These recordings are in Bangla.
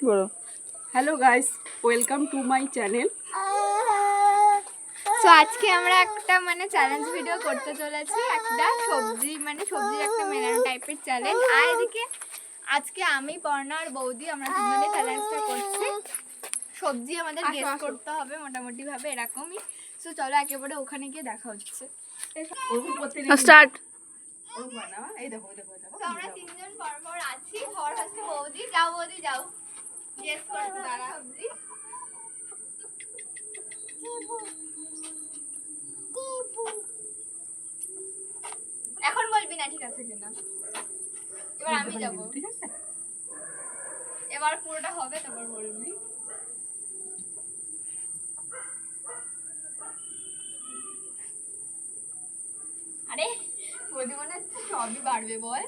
বলো। Hello guys, welcome to my channel. So আজকে আমরা একটা চ্যালেঞ্জ ভিডিও করতে চলেছি, একটা সবজির একটা মেলানো টাইপের চ্যালেঞ্জ। আর এদিকে আজকে আমি পর্ণা আর বৌদি আমরা দুজনে চ্যালেঞ্জটা করছি। সবজি আমাদের গেস করতে হবে মোটামুটি ভাবে এরকমই। সো চলো একেবারে ওখানে গিয়ে দেখা হচ্ছে। স্টার্ট। আমরা তিনজন পরপর আছি। ধর হচ্ছে বৌদি, যাও বৌদি যাও, গেস করতে দাঁড়া সবজি। এখন বলবি না, ঠিক আছে কিনা? এবার আমি যাবো, ঠিক আছে? এবার পুরোটা হবে তারপর বলবি। আরে বৌদি মনে হচ্ছে সবই বাড়বে, বল।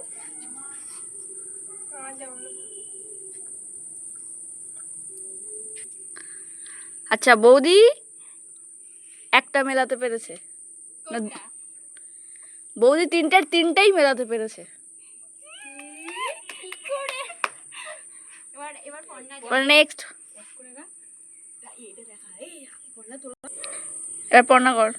আচ্ছা, বৌদি একটা মেলাতে পেরেছে না, বৌদি তিনটাই মেলাতে পেরেছে। এবার নেক্সট। এবার পড়না কর।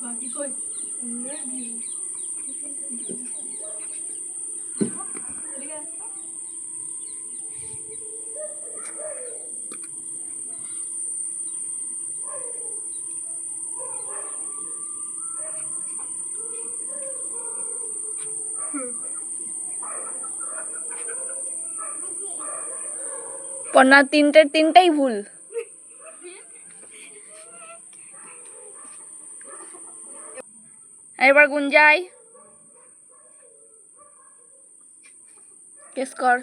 বাকি কই পড়না তিনটাই ভুল। এবার গুঞ্জাই কেস কর।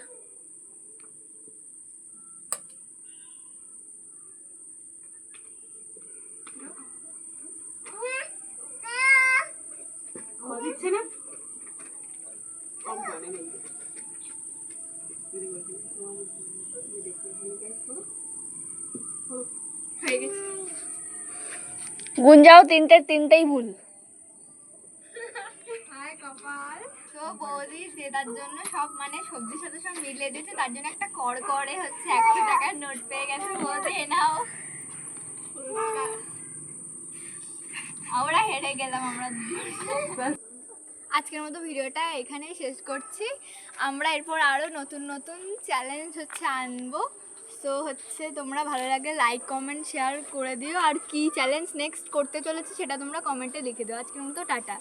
দিচ্ছে না হয়ে গেছে। গুঞ্জাও তিনটাই ভুল। হায় কপাল। তো বৌদি জেতার জন্য সব সবজির সাথে সব মিলিয়ে দিয়েছে, তার জন্য একটা করে হচ্ছে 100 টাকার নোট পেয়ে গেছে। বৌদি এ নাও। আমরা হেরে গেলাম। আজকের মতো ভিডিওটা এখানেই শেষ করছি। আমরা এরপর আরও নতুন নতুন চ্যালেঞ্জ আনবো। সো তোমরা ভালো লাগলে লাইক কমেন্ট শেয়ার করে দিও। আর কি চ্যালেঞ্জ নেক্সট করতে চলেছে সেটা তোমরা কমেন্টে লিখে দিও। আজকের মতো টাটা।